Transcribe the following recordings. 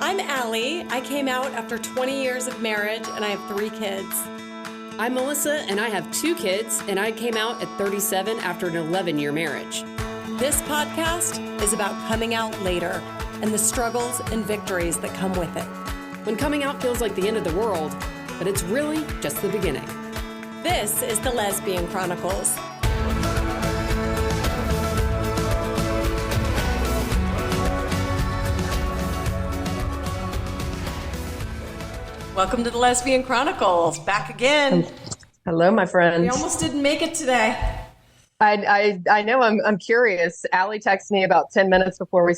I'm Allie. I came out after 20 years of marriage and I have 3 kids. I'm Melissa and I have 2 kids and I came out at 37 after an 11-year marriage. This podcast is about coming out later and the struggles and victories that come with it. When coming out feels like the end of the world, but it's really just the beginning. This is the Lesbian Chronicles. Welcome to the Lesbian Chronicles. Back again. Hello, my friend. We almost didn't make it today. I know. I'm curious. Allie texted me about 10 minutes before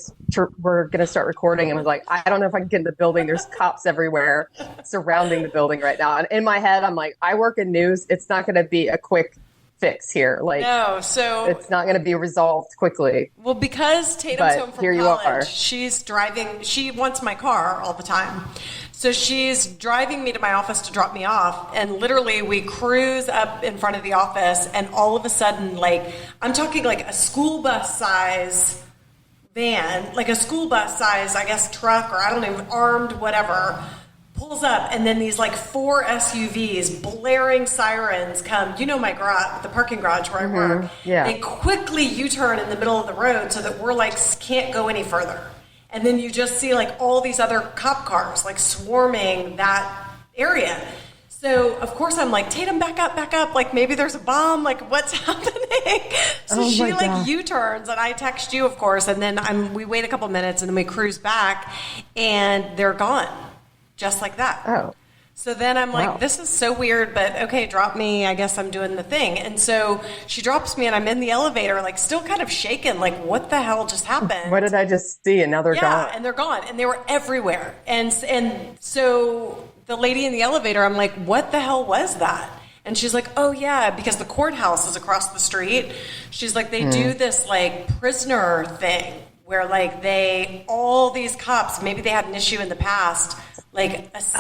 we're going to start recording and was like, I don't know if I can get in the building. There's cops everywhere surrounding the building right now. And in my head, I'm like, I work in news. It's not going to be a quick fix here. So it's not going to be resolved quickly. Well, because Tatum's home from here you college, are. she's driving. She wants my car all the time. So she's driving me to my office to drop me off, and literally we cruise up in front of the office, and all of a sudden, I'm talking like a school bus size van, like a school bus size, I guess, truck, or I don't know, armed, whatever, pulls up, and then these 4 SUVs, blaring sirens come. You know my garage, the parking garage where I work. Yeah. They quickly U-turn in the middle of the road so that we're can't go any further. And then you just see all these other cop cars swarming that area. So of course I'm like, Tatum, back up. Maybe there's a bomb. What's happening? So she U-turns, and I text you, of course. And then we wait a couple minutes, and then we cruise back, and they're gone, just like that. Oh. So then I'm like, wow. This is so weird, but okay, drop me. I guess I'm doing the thing. And so she drops me, and I'm in the elevator, still kind of shaken, what the hell just happened? What did I just see? And now they're gone. Yeah, and they're gone, and they were everywhere. And so the lady in the elevator, I'm like, what the hell was that? And she's like, oh yeah, because the courthouse is across the street. She's like, they do this prisoner thing where all these cops, maybe they had an issue in the past, assist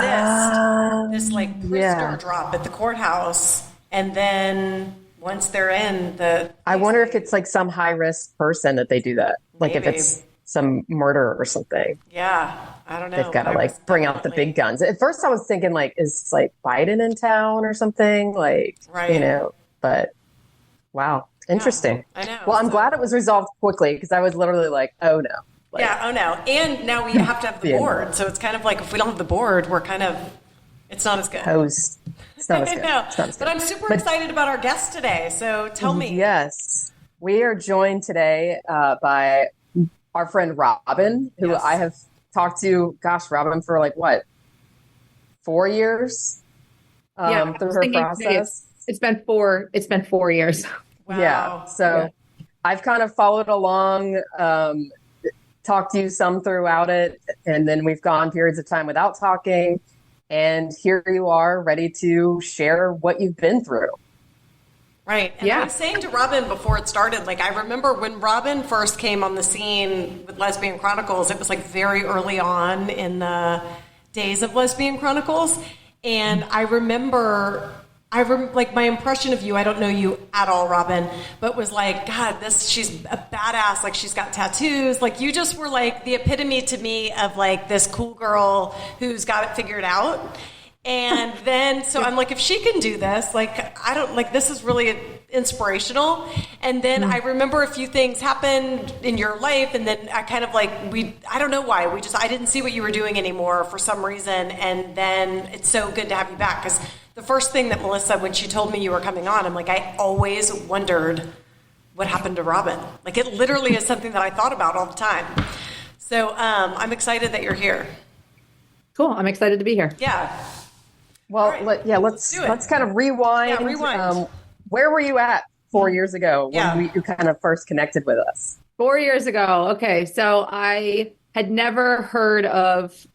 this prisoner drop at the courthouse, and then once they're in I wonder if it's some high risk person that they do that, maybe. If it's some murder or something. Yeah, I don't know. They've got to bring out the big guns. At first I was thinking is Biden in town or something, right. But wow, interesting. Yeah, I know. Well, I'm glad it was resolved quickly, because I was literally oh no. Oh no. And now we have to have the board. So it's kind of if we don't have the board, we're it's not as good. Hosed. It's not as good. I know. But I'm super excited about our guest today. So tell me. Yes. We are joined today by our friend Robin, who I have talked to, Robin, for 4 years through her process. It's been 4 years. Wow. Yeah. So I've kind of followed along, talked to you some throughout it, and then we've gone periods of time without talking, and here you are ready to share what you've been through. Right. And I was saying to Robin before it started, I remember when Robin first came on the scene with Lesbian Chronicles, it was very early on in the days of Lesbian Chronicles. And I remember my impression of you, I don't know you at all, Robin, but was God, she's a badass. She's got tattoos. You just were the epitome to me of this cool girl who's got it figured out. And then, so I'm if she can do this, I don't, this is really inspirational. And then I remember a few things happened in your life, and then I kind of I don't know why, I didn't see what you were doing anymore for some reason. And then it's so good to have you back, because the first thing that Melissa, when she told me you were coming on, I'm I always wondered what happened to Robin. It literally is something that I thought about all the time. So I'm excited that you're here. Cool. I'm excited to be here. Yeah. Well, right. let's kind of rewind. Yeah, rewind. Where were you at 4 years ago when you kind of first connected with us? 4 years ago. Okay. So I had never heard of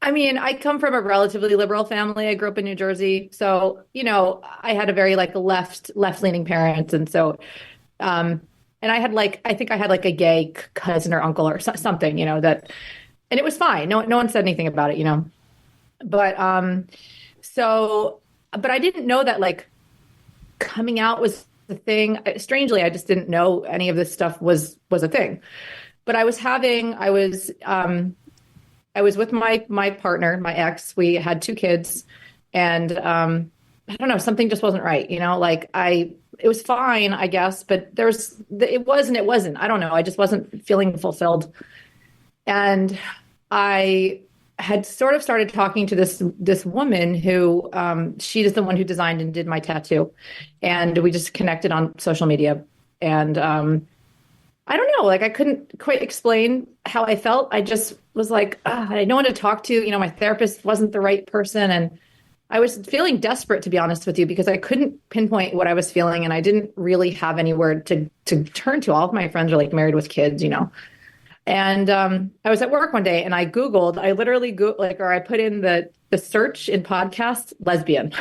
I come from a relatively liberal family. I grew up in New Jersey. So, I had a very left-leaning parents. And so, and I had I think I had a gay cousin or uncle or something, that, and it was fine. No one said anything about it, But, but I didn't know that coming out was the thing. Strangely, I just didn't know any of this stuff was a thing. But I was I was with my partner, my ex. We had 2 kids, and I don't know, something just wasn't right. Like it was fine, I guess, but it was and it wasn't. I don't know. I just wasn't feeling fulfilled, and I had sort of started talking to this woman who she is the one who designed and did my tattoo, and we just connected on social media, and I don't know, like I couldn't quite explain how I felt. I just was like, I had no one to talk to. My therapist wasn't the right person, and I was feeling desperate, to be honest with you, because I couldn't pinpoint what I was feeling, and I didn't really have anywhere to turn to. All of my friends are like married with kids. And I was at work one day and I literally Googled, or I put in the search in podcast, lesbian.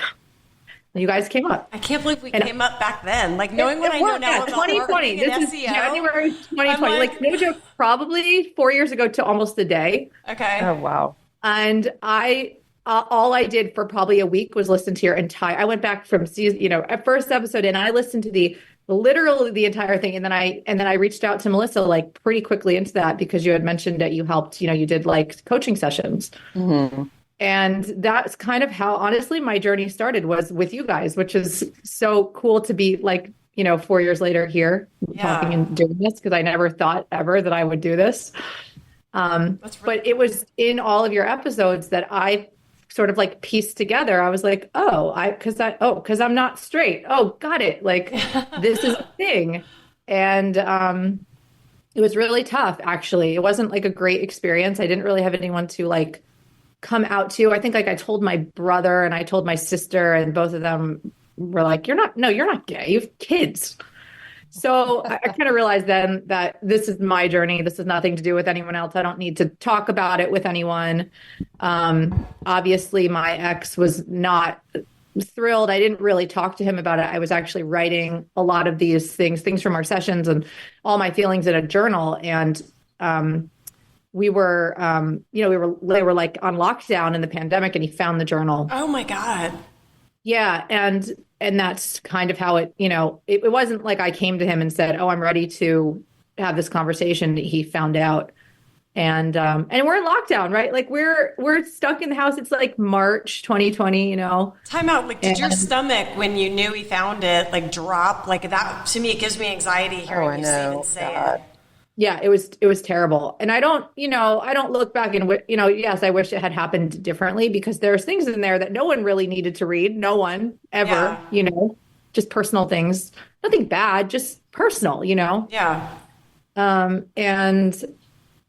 And you guys came up. I can't believe we came up back then. Like knowing what I know now about 2020. This is SEO, January 2020. Like no joke, probably 4 years ago to almost the day. Okay. Oh, wow. And all I did for probably a week was listen to your entire, I went back from season, at first episode and I listened to literally the entire thing. And then I reached out to Melissa like pretty quickly into that because you had mentioned that you helped, you did like coaching sessions. Mm-hmm. And that's kind of how honestly my journey started, was with you guys, which is so cool to be like, 4 years later here talking and doing this, because I never thought ever that I would do this. But it was in all of your episodes that I sort of like pieced together. I was like, because I'm not straight. Oh, got it. Like this is a thing. And it was really tough, actually. It wasn't like a great experience. I didn't really have anyone to like come out to. I think like I told my brother and I told my sister, and both of them were like, you're not gay. You have kids. So I kind of realized then that this is my journey. This has nothing to do with anyone else. I don't need to talk about it with anyone. Obviously, my ex was not thrilled. I didn't really talk to him about it. I was actually writing a lot of these things from our sessions and all my feelings in a journal. And we were, they were like on lockdown in the pandemic, and he found the journal. Oh my God. Yeah. And that's kind of how it, it wasn't like I came to him and said, oh, I'm ready to have this conversation. He found out. And we're in lockdown, right? Like we're stuck in the house. It's like March 2020, Time out. Like, did your stomach, when you knew he found it, like drop? Like that, to me, it gives me anxiety hearing you even say it. Yeah, it was terrible. And I don't look back and, yes, I wish it had happened differently, because there's things in there that no one really needed to read. No one ever, just personal things, nothing bad, just personal, Yeah. And,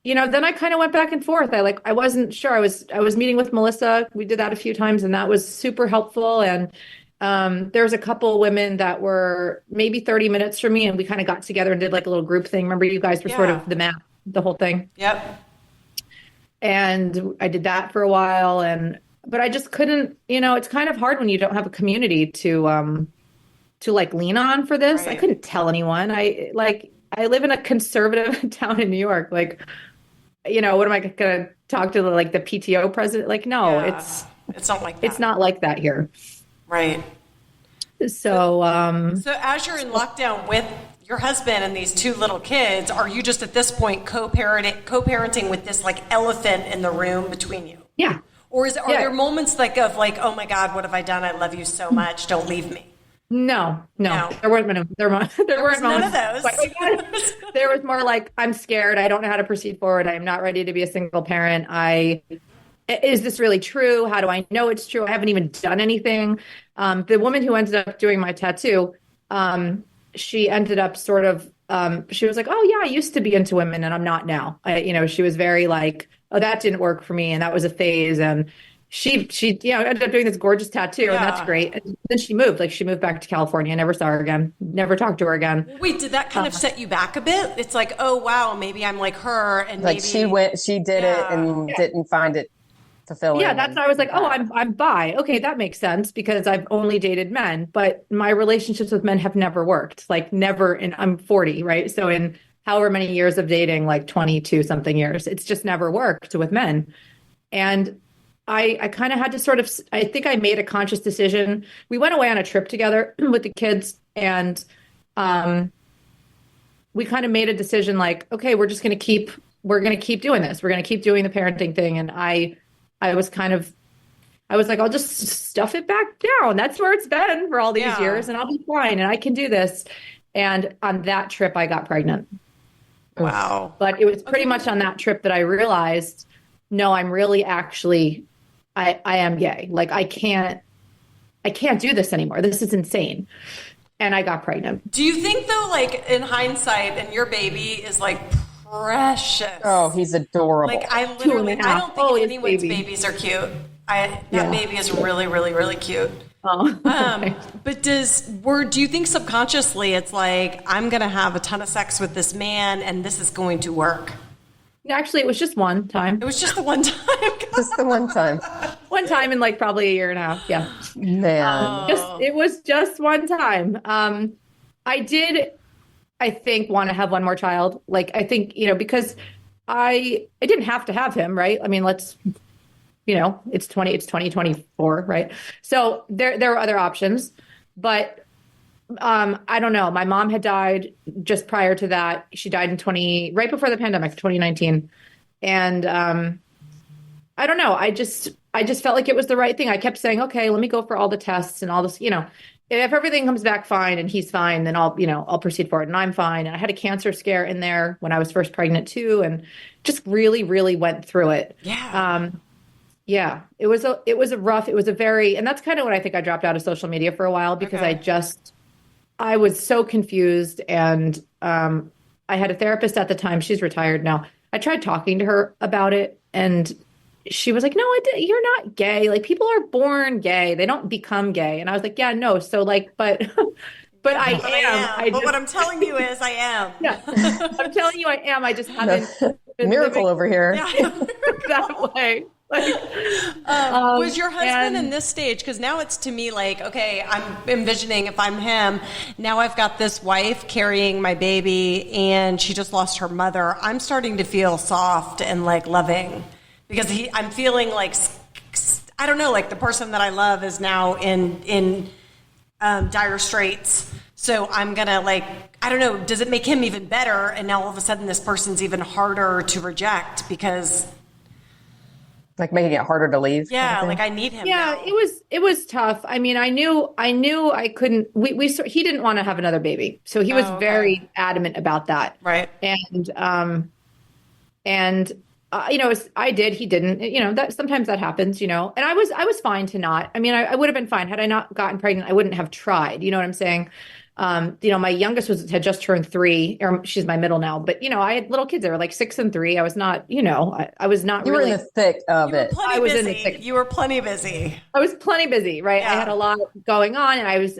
then I kind of went back and forth. I wasn't sure. I was meeting with Melissa. We did that a few times, and that was super helpful. And there's a couple women that were maybe 30 minutes from me, and we kind of got together and did like a little group thing. Remember, you guys were sort of the map, the whole thing. Yep. And I did that for a while, but I just couldn't, it's kind of hard when you don't have a community to like lean on for this. Right. I couldn't tell anyone. I live in a conservative town in New York. Like, what am I going to talk to the PTO president? Like, no, it's not like that. It's not like that here. Right. So as you're in lockdown with your husband and these 2 little kids, are you just at this point co-parenting with this like elephant in the room between you? Yeah. Or are there moments of oh my God, what have I done? I love you so much. Don't leave me. No. There weren't none of those. There was more like, I'm scared. I don't know how to proceed forward. I am not ready to be a single parent. Is this really true? How do I know it's true? I haven't even done anything. The woman who ended up doing my tattoo, she ended up sort of, she was like, oh yeah, I used to be into women and I'm not now. She was very like, oh, that didn't work for me. And that was a phase. And she ended up doing this gorgeous tattoo, and that's great. And then she moved back to California. I never saw her again, never talked to her again. Wait, did that kind of set you back a bit? It's like, oh wow, maybe I'm like her. And like maybe she did it and didn't find it fulfilling. Yeah, that's why I was like, oh, I'm bi. Okay, that makes sense, because I've only dated men, but my relationships with men have never worked. Like never. And I'm 40, right? So in however many years of dating, like 22 something years, it's just never worked with men. And I kind of had to sort of, I think I made a conscious decision. We went away on a trip together with the kids, and we kind of made a decision like, okay, we're just going to keep we're going to keep doing this. We're going to keep doing the parenting thing. And I was like, I'll just stuff it back down. That's where it's been for all these years, and I'll be fine, and I can do this. And on that trip, I got pregnant. Wow. But it was pretty much on that trip that I realized, no, I'm really actually, I am gay. Like, I can't do this anymore. This is insane. And I got pregnant. Do you think, though, like, in hindsight, and your baby is like precious? Oh, he's adorable. Like, I don't think anyone's babies are cute. That baby is really, really, really cute. Oh. But do you think subconsciously it's like, I'm going to have a ton of sex with this man and this is going to work? Actually, it was just one time. It was just the one time. Just the one time. One time in like probably a year and a half. Yeah. Man. It was just one time. I did, I think, want to have one more child. Like, I think, because I didn't have to have him, right? I mean, it's 2024, right? So there are other options, but I don't know. My mom had died just prior to that. She died right before the pandemic, 2019. And I don't know. I just felt like it was the right thing. I kept saying, okay, let me go for all the tests and all this, if everything comes back fine and he's fine, then I'll proceed forward and I'm fine. And I had a cancer scare in there when I was first pregnant too. And just really, really went through it. Yeah. Yeah, it was a very, and that's kind of when I think I dropped out of social media for a while because I was so confused. And I had a therapist at the time. She's retired now. I tried talking to her about it and she was like, no, you're not gay. Like, people are born gay. They don't become gay. And I was like, yeah, no. So like, but I am. But what I'm telling you is I am. Yeah, I'm telling you I am. I just haven't. Miracle over here. That way. Was your husband in this stage? Because now it's to me like, okay, I'm envisioning if I'm him, now I've got this wife carrying my baby and she just lost her mother. I'm starting to feel soft and like loving because I'm feeling like, I don't know, like the person that I love is now in dire straits. So I'm going to like, I don't know, does it make him even better? And now all of a sudden this person's even harder to reject because... Like making it harder to leave. Yeah, like I need him. Yeah, now. it was tough. I mean, I knew I couldn't. He didn't want to have another baby, so he was very adamant about that. Right. And I did. He didn't. That sometimes that happens. And I was fine to not. I mean, I would have been fine had I not gotten pregnant. I wouldn't have tried. You know what I'm saying? My youngest had just turned 3, or she's my middle now, but I had little kids. They were like 6 and 3. I was not, I was not. You really were in the thick of it. I was in the thick. You were plenty busy. I was plenty busy, right? Yeah. I had a lot going on, and I was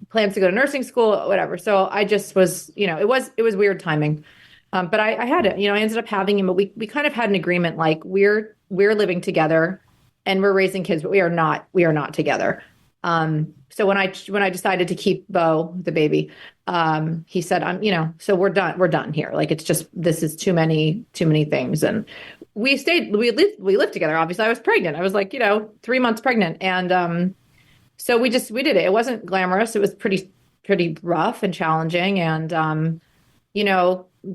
plans to go to nursing school, whatever. So I just was, it was weird timing, but I had it. I ended up having him, but we kind of had an agreement, like we're living together, and we're raising kids, but we are not together. So when I decided to keep Bo, the baby, he said, so we're done here. Like, it's just, this is too many things. And we lived together. Obviously I was pregnant. I was like, 3 months pregnant. And, so we did it. It wasn't glamorous. It was pretty rough and challenging. And,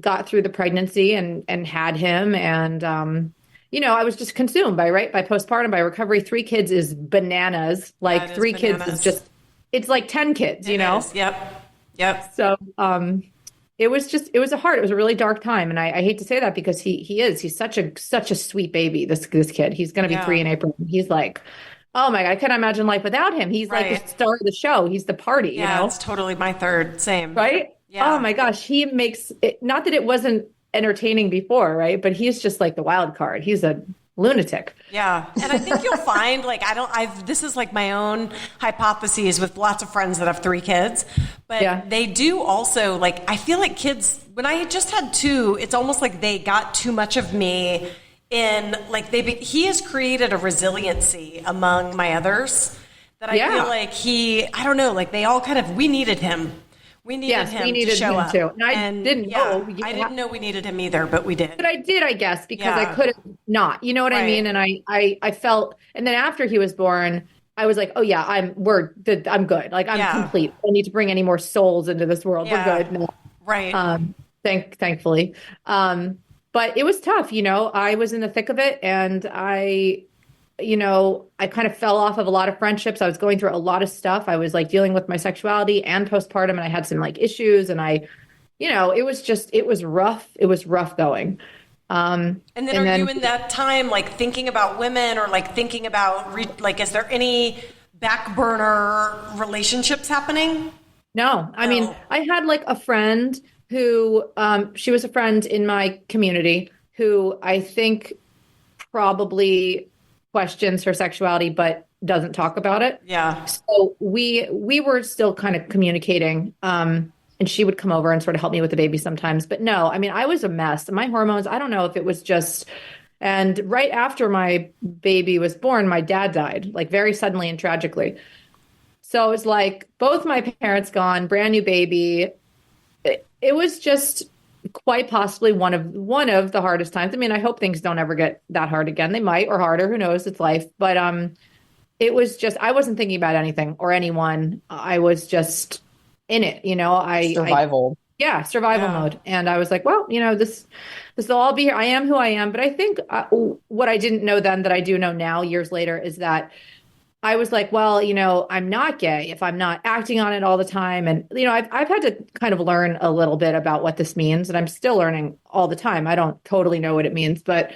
got through the pregnancy and had him. And, I was just consumed by postpartum, by recovery. 3 kids is bananas. Like 3 kids is just, it's like 10 kids, It is. Yep. So, it was a really dark time. And I hate to say that because he's such a sweet baby. This kid, he's going to be 3 in April. He's like, oh my God, I couldn't imagine life without him. He's like the star of the show. He's the party, Yeah, it's totally my third. Same. Right? Yeah. Oh my gosh. He makes it, not that it wasn't entertaining before, right? But he's just like the wild card. He's a lunatic. Yeah. And I think you'll find this is like my own hypotheses with lots of friends that have 3 kids, but they do also I feel like kids, when I just had 2, it's almost like they got too much of me he has created a resiliency among my others that I feel like they all we needed him. We needed him to show up. Too. And I didn't know. I didn't know we needed him either, but we did. But I did, I guess, because I couldn't not. You know what I mean? And I felt, and then after he was born, I was like, oh yeah, I'm good. Like, I'm complete. I don't need to bring any more souls into this world. Yeah. We're good. No. Right. Thankfully. But it was tough, I was in the thick of it, and I kind of fell off of a lot of friendships. I was going through a lot of stuff. I was like dealing with my sexuality and postpartum, and I had some like issues, and it was rough. It was rough going. And then are you in that time like thinking about women, or like thinking about is there any back burner relationships happening? No, I mean, I had like a friend who, she was a friend in my community who I think probably questions her sexuality, but doesn't talk about it. Yeah. So we were still kind of communicating, and she would come over and sort of help me with the baby sometimes. But no, I mean, I was a mess. My hormones, I don't know if it was just, and right after my baby was born, my dad died, like very suddenly and tragically. So it was like both my parents gone, brand new baby. It was just quite possibly one of the hardest times. I mean, I hope things don't ever get that hard again. They might, or harder, who knows, it's life. But it was just, I wasn't thinking about anything or anyone. I was just in it, Survival. Survival mode. And I was like, well, this will all be here. I am who I am. But I think what I didn't know then that I do know now years later is that I was like, well, I'm not gay if I'm not acting on it all the time. And, I've had to kind of learn a little bit about what this means. And I'm still learning all the time. I don't totally know what it means. But,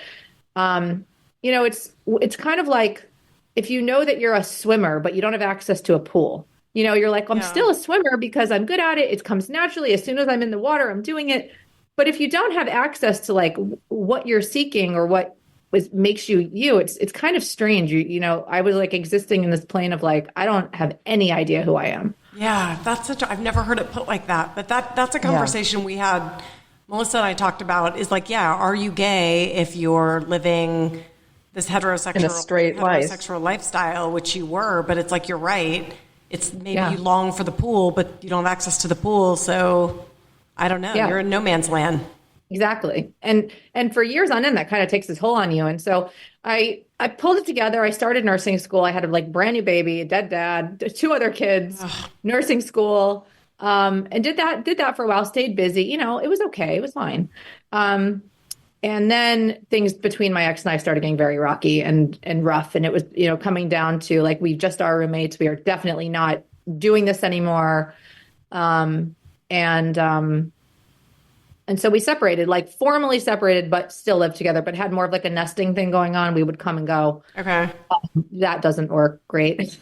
it's kind of like if you know that you're a swimmer, but you don't have access to a pool. You're like, I'm still a swimmer because I'm good at it. It comes naturally. As soon as I'm in the water, I'm doing it. But if you don't have access to like what you're seeking or what makes you, it's kind of strange. I was like existing in this plane of like, I don't have any idea who I am. Yeah, I've never heard it put like that, but that's a conversation we had. Melissa and I talked about is like, are you gay if you're living this heterosexual lifestyle, which you were, but it's like, you're right. It's maybe you long for the pool, but you don't have access to the pool. So I don't know. Yeah. You're in no man's land. Exactly. And for years on end, that kind of takes its toll on you. And so I pulled it together. I started nursing school. I had a like brand new baby, a dead dad, 2 other kids, nursing school, and did that for a while, stayed busy. It was okay. It was fine. And then things between my ex and I started getting very rocky and rough. And it was, coming down to like, we just are roommates. We are definitely not doing this anymore. And so we separated, like formally separated, but still lived together, but had more of like a nesting thing going on. We would come and go. Okay. That doesn't work great.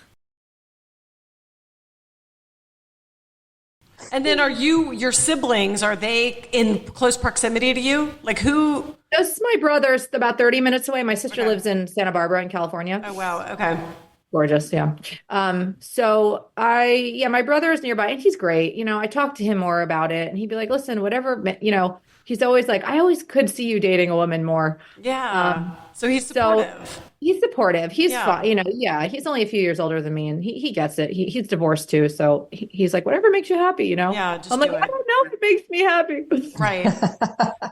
And then your siblings, are they in close proximity to you? Like who? Just my brother's about 30 minutes away. My sister lives in Santa Barbara in California. Oh, wow. Okay. Gorgeous. Yeah. So my brother is nearby and he's great. I talked to him more about it and he'd be like, listen, whatever, he's always like, I always could see you dating a woman more. Yeah. So he's supportive. He's supportive. He's fine. He's only a few years older than me and he gets it. He's divorced too. So he's like, whatever makes you happy, Yeah. I'm like, I don't know if it makes me happy. Right.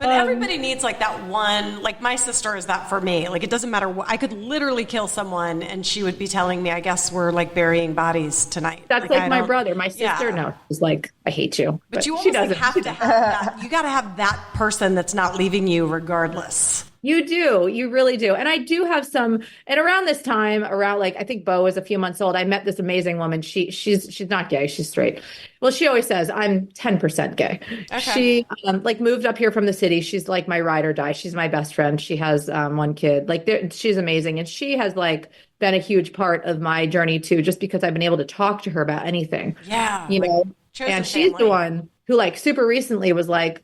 But everybody needs like that one, like my sister is that for me. Like it doesn't matter what, I could literally kill someone and she would be telling me, I guess we're like burying bodies tonight. That's like my brother. My sister, no, she's like, I hate you. But you almost have to have that. You got to have that person that's not leaving you regardless. You do. You really do. And I do have some, and around this time, like, I think Bo was a few months old. I met this amazing woman. She's not gay. She's straight. Well, she always says I'm 10% gay. Okay. She like moved up here from the city. She's like my ride or die. She's my best friend. She has 1 kid. Like she's amazing. And she has like been a huge part of my journey too, just because I've been able to talk to her about anything. Yeah. And she's the one who like super recently was like,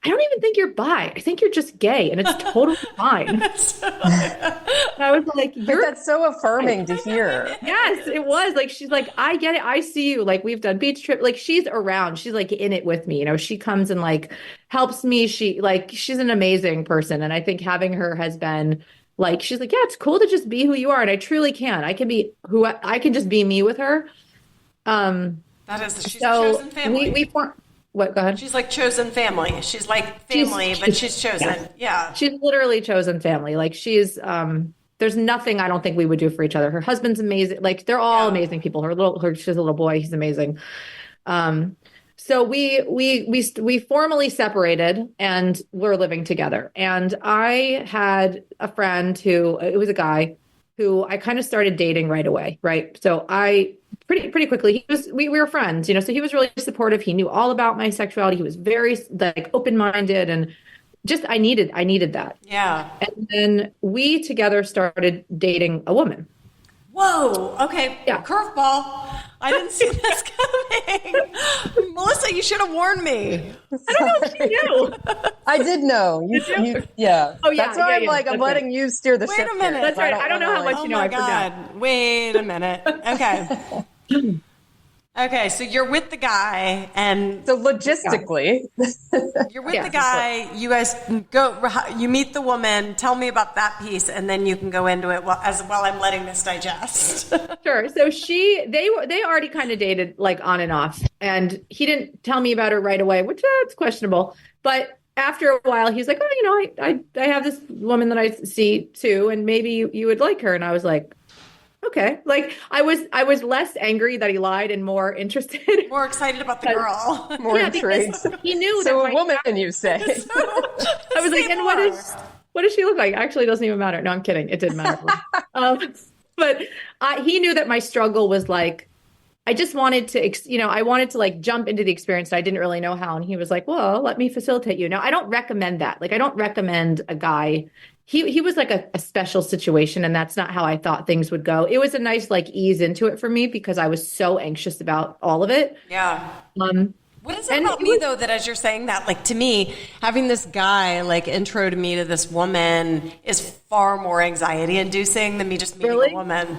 I don't even think you're bi. I think you're just gay, and it's totally fine. I was like, that's so affirming to hear. Yes, it was. Like, she's like, I get it. I see you. Like, we've done beach trip. Like, she's around. She's like in it with me. She comes and like helps me. She's an amazing person. And I think having her has been like, she's like, yeah, it's cool to just be who you are. And I truly can. I can just be me with her. She's a chosen family. We form. What? Go ahead. She's like chosen family. She's like family, but she's chosen. Yeah. She's literally chosen family. Like she's, there's nothing I don't think we would do for each other. Her husband's amazing. Like they're all amazing people. She has a little boy. He's amazing. So So we formally separated and we're living together. And I had a friend who, it was a guy who I kind of started dating right away, right? So I pretty quickly, we were friends, so he was really supportive. He knew all about my sexuality. He was very like open-minded, and just I needed that. Yeah. And then we together started dating a woman. Whoa. Okay. Yeah. Curveball. I didn't see this coming. Melissa, you should have warned me. I don't know if you knew. I did know. Yeah. Oh, yeah. That's why yeah, I'm letting you steer the Wait ship. a minute. Here. That's right. I don't know how much you know. I forgot. God. Wait a minute. Okay. Okay, so you're with the guy, and So logistically, you're with the guy. You guys you meet the woman. Tell me about that piece, and then you can go into it while I'm letting this digest. Sure. So they already kind of dated like on and off, and he didn't tell me about her right away, which it's questionable. But after a while, he's like, "Oh, I have this woman that I see too, and maybe you would like her." And I was like, okay. Like I was less angry that he lied and more interested. More excited about the girl. more intrigued. He knew So that a woman, you say? I was like, and what does she look like? Actually, it doesn't even matter. No, I'm kidding. It didn't matter. But he knew that my struggle was like, I just wanted to, I wanted to like jump into the experience. I didn't really know how. And he was like, well, let me facilitate you. Now, I don't recommend that. Like, I don't recommend a guy. He was like a special situation, and that's not how I thought things would go. It was a nice like ease into it for me because I was so anxious about all of it. Yeah. What is it about me though that as you're saying that, like to me, having this guy like intro to me to this woman is far more anxiety inducing than me just meeting a woman.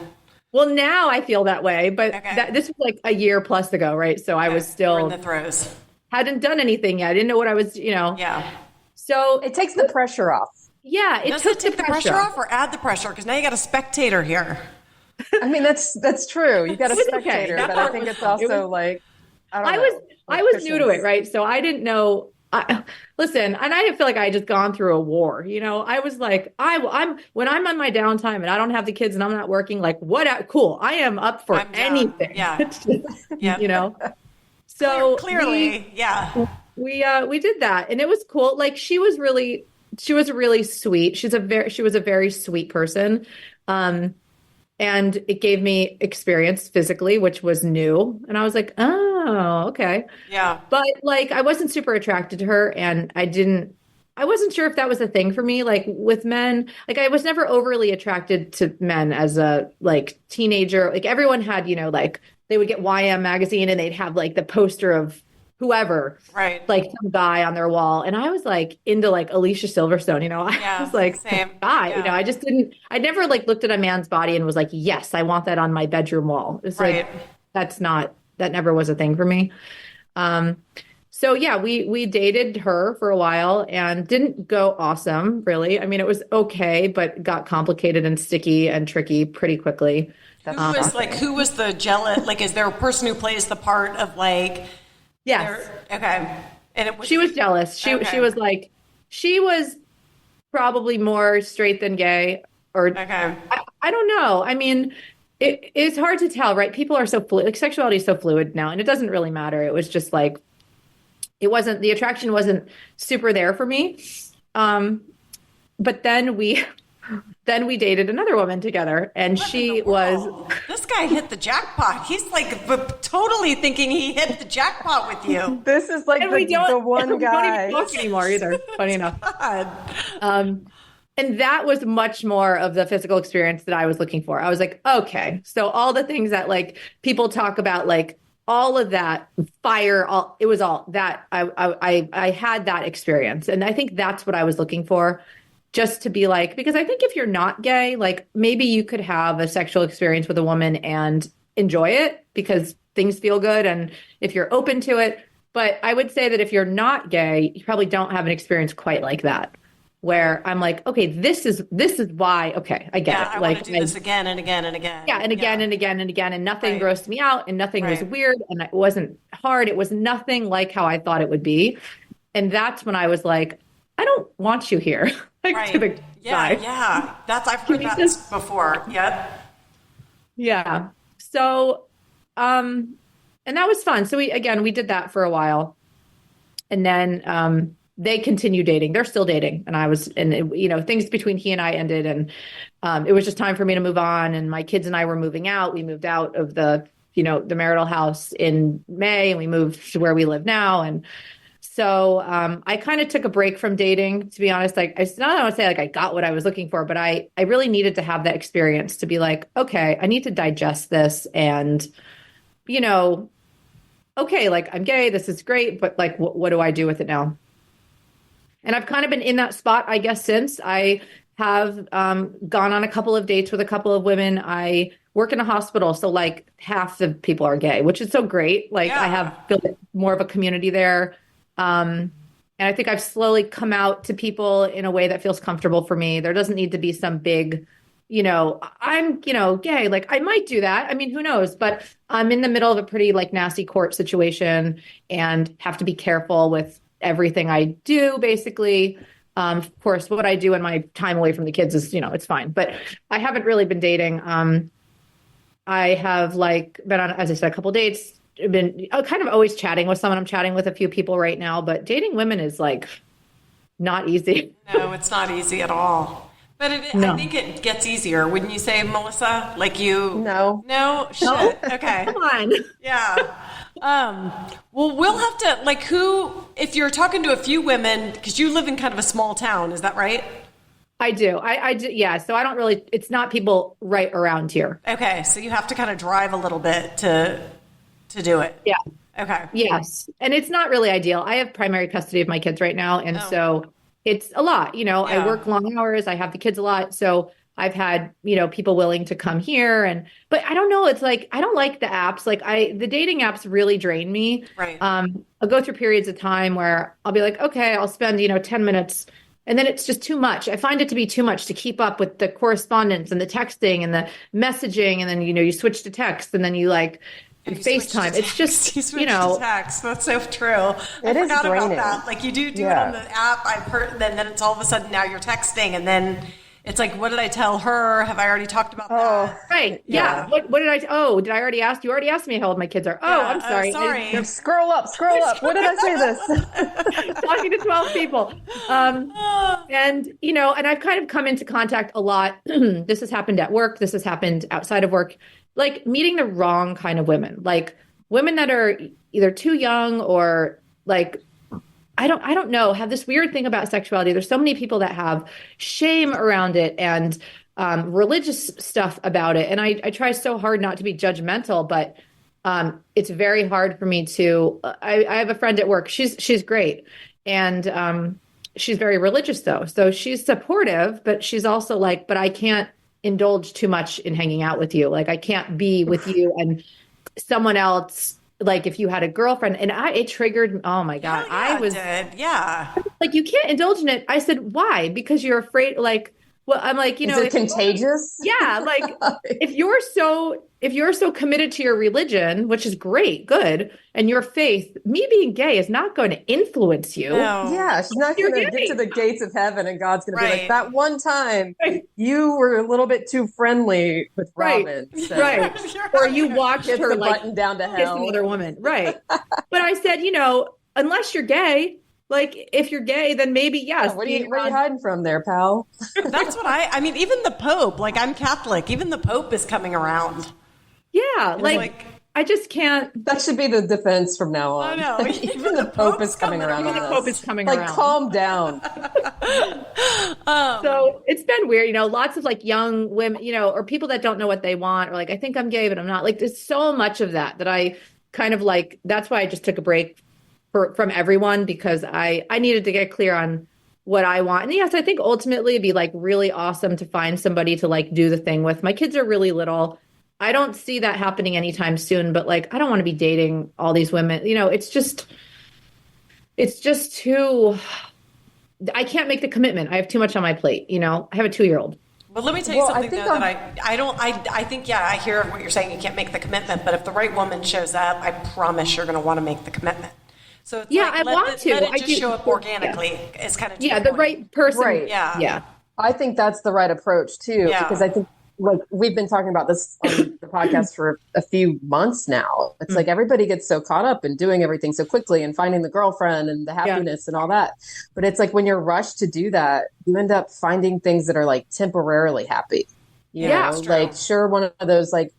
Well, now I feel that way, but this was like a year plus ago, right? So I was still in the throes. Hadn't done anything yet. I didn't know what I was, Yeah. So it takes the pressure off. Yeah, Does it take the pressure off or add the pressure? Because now you got a spectator here. I mean, that's true. You got a spectator, but I think it's also like I was new to it, right? So I didn't know. Listen, and I didn't feel like I had just gone through a war. I was like, I'm when I'm on my downtime and I don't have the kids and I'm not working. Like, cool. I am up for anything. Yeah, yeah. So clearly, we did that, and it was cool. Like she was really sweet. She was a very sweet person. And it gave me experience physically, which was new. And I was like, oh, okay. Yeah. But like, I wasn't super attracted to her, and I wasn't sure if that was a thing for me. Like with men, like I was never overly attracted to men as a like teenager. Like everyone had, like they would get YM magazine and they'd have like the poster of whoever, right? Like some guy on their wall. And I was like into like Alicia Silverstone, I was like, same. Guy, I never like looked at a man's body and was like, yes, I want that on my bedroom wall. It's right. Like, that never was a thing for me. So yeah, we dated her for a while and didn't go awesome, really. I mean, it was okay, but got complicated and sticky and tricky pretty quickly. Who was the jealous, like, is there a person who plays the part of like, yes. Okay. And she was jealous. She was probably more straight than gay, or I don't know. I mean, it's hard to tell, right? People are so fluid. Like sexuality is so fluid now, and it doesn't really matter. It was just like, the attraction wasn't super there for me. But then we dated another woman together, and she was. This guy hit the jackpot. He's like totally thinking he hit the jackpot with you. This is like the one guy. We don't even talk anymore either. Funny enough. And that was much more of the physical experience that I was looking for. I was like, okay, so all the things that like people talk about, like all of that fire, it was all that I had that experience, and I think that's what I was looking for. Just to be like, because I think if you're not gay, like maybe you could have a sexual experience with a woman and enjoy it because things feel good and if you're open to it. But I would say that if you're not gay, you probably don't have an experience quite like that, where I'm like, okay, this is why, okay, I get it. I want to do this again and again and again. Yeah, and again and again and again, and nothing grossed me out and nothing was weird and it wasn't hard. It was nothing like how I thought it would be. And that's when I was like, I don't want you here. To the guy. Yeah. I've heard that before. Yep. Yeah. So, and and that was fun. So we did that for a while. And then they continue dating. They're still dating. Things between he and I ended, and it was just time for me to move on. And my kids and I were moving out. We moved out of the marital house in May, and we moved to where we live now. And so I kind of took a break from dating, to be honest. Like, I don't want to say like I got what I was looking for, but I really needed to have that experience to be like, okay, I need to digest this, and okay, like I'm gay, this is great, but like, what do I do with it now? And I've kind of been in that spot, I guess, since I have gone on a couple of dates with a couple of women. I work in a hospital, so like half the people are gay, which is so great. Like I have built more of a community there. And I think I've slowly come out to people in a way that feels comfortable for me. There doesn't need to be some big, I'm, gay. Like I might do that. I mean, who knows? But I'm in the middle of a pretty like nasty court situation and have to be careful with everything I do, basically. Of course, what I do in my time away from the kids is, it's fine. But I haven't really been dating. I have like been on, as I said, a couple dates. Been kind of always chatting with someone. I'm chatting with a few people right now, but dating women is like not easy. No, it's not easy at all. But I think it gets easier, wouldn't you say, Melissa? Like you? No? Shit. No? Okay. Come on. Yeah. Well, we'll have to, like, if you're talking to a few women, because you live in kind of a small town, is that right? I do. I do. Yeah. So I don't really, it's not people right around here. Okay. So you have to kind of drive a little bit to do it. Yeah. Okay. Yes. And it's not really ideal. I have primary custody of my kids right now. And so it's a lot, I work long hours. I have the kids a lot. So I've had, people willing to come here but I don't know. It's like, I don't like the apps. Like the dating apps really drain me. Right. I'll go through periods of time where I'll be like, okay, I'll spend, 10 minutes. And then it's just too much. I find it to be too much to keep up with the correspondence and the texting and the messaging. And then, you switch to text and then you like, FaceTime. It's just, you switch to text. That's so true. I forgot about that. Like you do it on the app. I've heard, then it's all of a sudden now you're texting, and then it's like, what did I tell her? Have I already talked about that? Right. Yeah. What did I? Did I already ask? You already asked me how old my kids are. I'm sorry. Sorry. Scroll up. What did I say this? Talking to 12 people. And I've kind of come into contact a lot. This has happened at work. This has happened outside of work. Like meeting the wrong kind of women, like women that are either too young or like, I don't know, have this weird thing about sexuality. There's so many people that have shame around it and religious stuff about it. And I try so hard not to be judgmental, but it's very hard for me to, I have a friend at work. She's great. And she's very religious though. So she's supportive, but she's also like, but I can't indulge too much in hanging out with you. Like I can't be with you and someone else. Like if you had a girlfriend and it triggered, oh my God, like, you can't indulge in it. I said, why? Because you're afraid, like, well, I'm like, is it contagious? Yeah. Like if you're so committed to your religion, which is great, good. And your faith, me being gay is not going to influence you. No. Yeah. She's not going to get to the gates of heaven and God's going to be like, that one time you were a little bit too friendly with Robin. So. Right. Or you watched her like button down to hell. Kiss another woman. Right. But I said, unless you're gay, like if you're gay, then maybe yes. What are you hiding from there, pal? That's what I mean, even the Pope, like I'm Catholic, even the Pope is coming around. Yeah. Like I just can't. That should be the defense from now on. I know. Even the Pope is coming around. The Pope is coming around. Like calm down. So it's been weird, lots of like young women, or people that don't know what they want, or like, I think I'm gay, but I'm not. Like there's so much of that I kind of like, that's why I just took a break from everyone, because I needed to get clear on what I want. And yes, I think ultimately it'd be like really awesome to find somebody to like do the thing with. My kids are really little. I don't see that happening anytime soon, but like, I don't want to be dating all these women. It's just too, I can't make the commitment. I have too much on my plate. I have a 2-year-old. Well, let me tell you something though, that I think, I hear what you're saying. You can't make the commitment, but if the right woman shows up, I promise you're going to want to make the commitment. So it's I want to. Let it just show up organically. It's kind of the right person. Right. Yeah. I think that's the right approach too, because I think like we've been talking about this on the podcast for a few months now. It's like everybody gets so caught up in doing everything so quickly and finding the girlfriend and the happiness and all that. But it's like when you're rushed to do that, you end up finding things that are like temporarily happy. You know, like sure, one of those like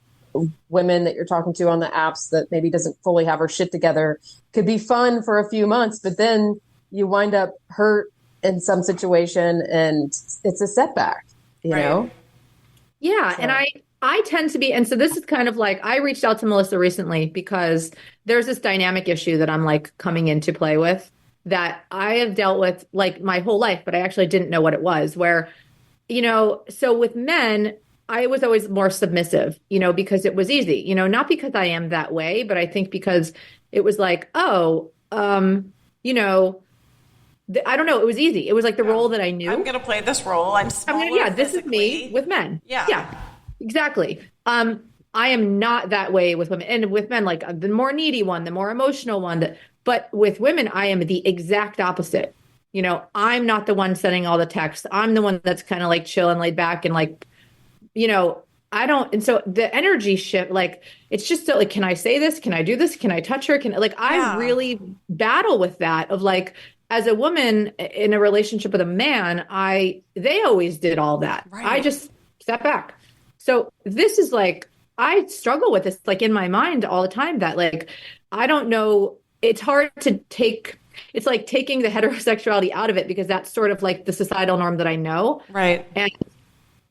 women that you're talking to on the apps that maybe doesn't fully have her shit together could be fun for a few months, but then you wind up hurt in some situation and it's a setback, you know? Yeah. So. And I tend to be, and so this is kind of like, I reached out to Melissa recently because there's this dynamic issue that I'm like coming into play with that I have dealt with like my whole life, but I actually didn't know what it was, where, you know, so with men, I was always more submissive, you know, because it was easy, you know, not because I am that way, but I think because it was like, oh, you know, I don't know. It was easy. It was like the role that I knew. I'm going to play this role. I'm smaller this is me with men. Yeah, exactly. I am not that way with women. And with men, like the more needy one, the more emotional one. But with women, I am the exact opposite. You know, I'm not the one sending all the texts. I'm the one that's kind of like chill and laid back and like, you know, I don't. And so the energy shift, like, it's just so, like, can I say this? Can I do this? Can I touch her? I really battle with that of like, as a woman in a relationship with a man, they always did all that. Right. I just step back. So this is like, I struggle with this, like in my mind all the time that like, I don't know, it's hard to take, it's like taking the heterosexuality out of it because that's sort of like the societal norm that I know. Right. And,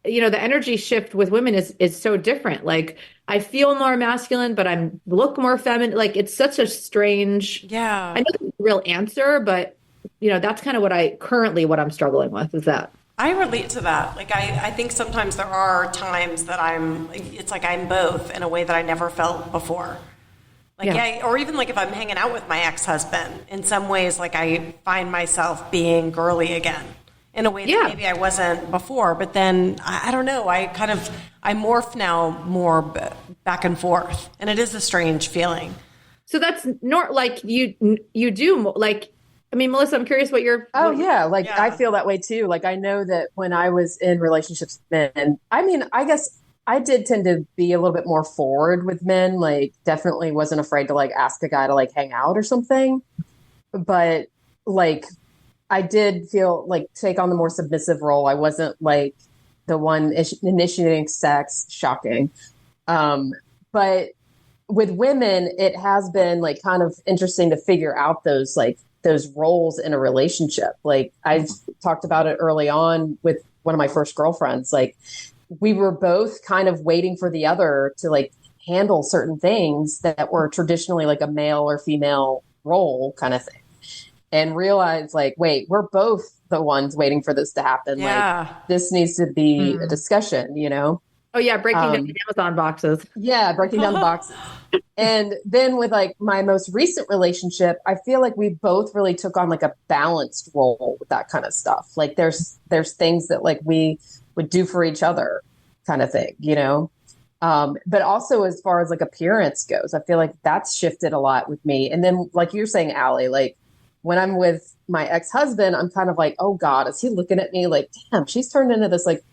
you know, the energy shift with women is so different. Like I feel more masculine, but I look more feminine. Like it's such a strange, I know the real answer, but you know, that's kind of what I'm struggling with is that. I relate to that. Like, I think sometimes there are times that it's like I'm both in a way that I never felt before. Like, or even like if I'm hanging out with my ex-husband, in some ways, like I find myself being girly again in a way that maybe I wasn't before. But then, I don't know, I morph now more back and forth. And it is a strange feeling. So that's not like you do, like, I mean, Melissa, I'm curious what you're... I feel that way too. Like, I know that when I was in relationships with men, I mean, I guess I did tend to be a little bit more forward with men, like definitely wasn't afraid to like ask a guy to like hang out or something. But like, I did feel like take on the more submissive role. I wasn't like the one initiating sex, shocking. But with women, it has been like kind of interesting to figure out those roles in a relationship. Like I talked about it early on with one of my first girlfriends. Like we were both kind of waiting for the other to like handle certain things that were traditionally like a male or female role kind of thing, and realized like, wait, we're both the ones waiting for this to happen. Like this needs to be a discussion, you know? Oh yeah. Breaking down the Amazon boxes. Yeah. Breaking down the boxes. And then with like my most recent relationship, I feel like we both really took on like a balanced role with that kind of stuff. Like there's things that like we would do for each other kind of thing, you know? But also as far as like appearance goes, I feel like that's shifted a lot with me. And then like you're saying, Allie, like when I'm with my ex-husband, I'm kind of like, oh God, is he looking at me like, damn, she's turned into this like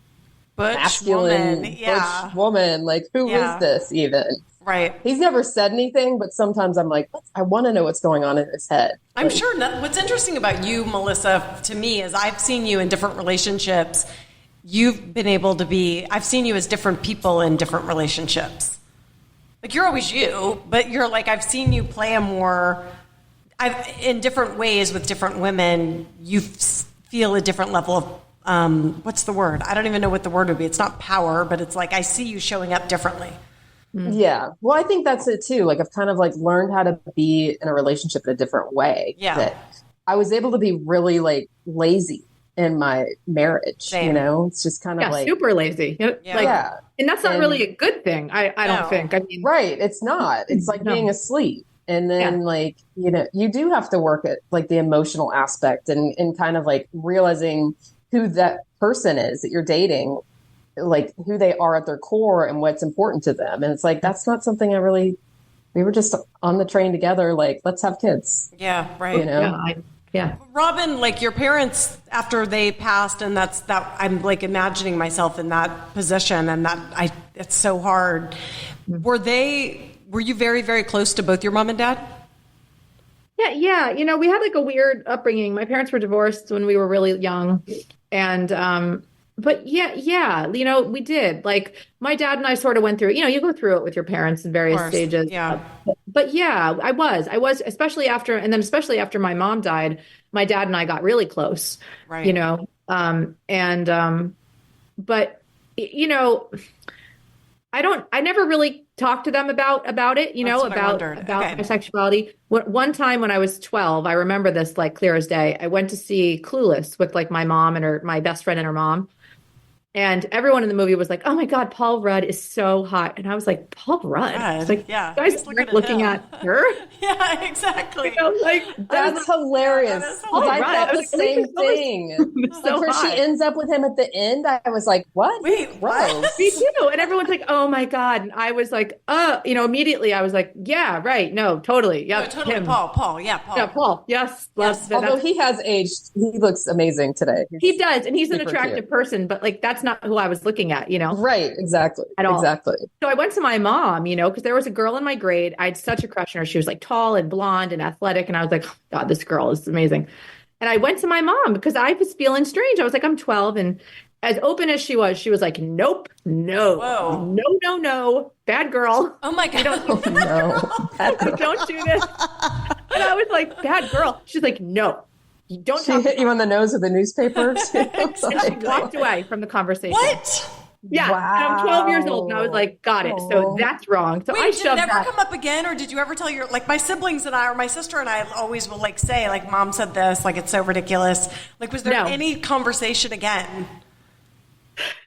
butch masculine woman. Butch woman. Like who is this even? Right. He's never said anything, but sometimes I'm like, I want to know what's going on in his head. I'm sure what's interesting about you, Melissa, to me is I've seen you in different relationships. You've been able to I've seen you as different people in different relationships. Like you're always you, but you're like, I've seen you play in different ways with different women. You feel a different level of, what's the word? I don't even know what the word would be. It's not power, but it's like, I see you showing up differently. Yeah. Well, I think that's it too. Like I've kind of like learned how to be in a relationship in a different way. Yeah. That I was able to be really like lazy in my marriage. Same. You know, it's just kind of like super lazy. And that's not really a good thing. I don't think. I mean, right. It's not. It's like being asleep. And then like, you know, you do have to work at like the emotional aspect and kind of like realizing who that person is that you're dating, like who they are at their core and what's important to them. And it's like, that's not something we were just on the train together. Like, let's have kids. Yeah. Right. You know? Yeah. Robin, like your parents after they passed, and I'm like imagining myself in that position, and it's so hard. Were you very, very close to both your mom and dad? Yeah. We had like a weird upbringing. My parents were divorced when we were really young. And, but yeah, we did. Like my dad and I sort of went through, you go through it with your parents in various stages. Yeah. But yeah, I was, especially after my mom died, my dad and I got really close, right. But I never really talked to them about it, about my sexuality. One time when I was 12, I remember this like clear as day. I went to see Clueless with like my mom and my best friend and her mom. And everyone in the movie was like, "Oh my God, Paul Rudd is so hot." And I was like, "Paul Rudd?" It's like, yeah, guys looking at her. Yeah, exactly. That's hilarious. I thought the same thing. So where she ends up with him at the end, I was like, "What? Wait, what?" Me too. And everyone's like, "Oh my God!" And I was like, immediately I was like, "Yeah, right, no, totally, yeah, totally." Him. Paul, yeah, Paul, yes. Although he has aged, he looks amazing today. He does, and he's an attractive person, but like that's not who I was looking at, Right, exactly. At all. Exactly. So I went to my mom, because there was a girl in my grade. I had such a crush on her. She was like tall and blonde and athletic. And I was like, oh, God, this girl is amazing. And I went to my mom because I was feeling strange. I was like, I'm 12. And as open as she was like, nope, no, Whoa. no, bad girl. Oh my God. Don't do this. And I was like, bad girl. She's like, no. You don't. She hit you on the nose with a newspaper. And she walked away from the conversation. What? Yeah, wow. And I'm 12 years old, and I was like, got it. So that's wrong. So Wait, I did it shoved never that. come up again, or did you ever tell my siblings and I, or my sister and I, always will like say, like, Mom said this, like, it's so ridiculous. Like, was there any conversation again?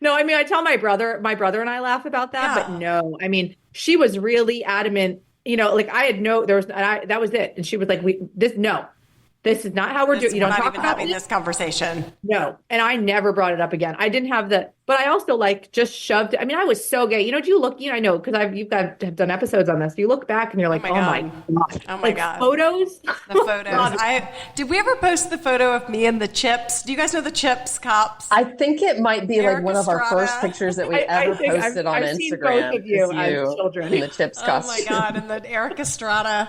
No, I mean, I tell my brother and I laugh about that, but no, I mean, she was really adamant. Like I had that was it, and she was like, This is not how we're doing. You don't talk about having this conversation. No. And I never brought it up again. I didn't have but I also just shoved it. I mean, I was so gay. Do you look, I know, because have done episodes on this. You look back and you're like, oh my God. Oh my God. Photos? The photos. Did we ever post the photo of me and the Chips? Do you guys know the Chips cops? I think it might be Eric like one Estrada. of our first pictures that we ever posted on I've Instagram. Seen both of you as children. In the Chips costume. Oh my God. And the Eric Estrada.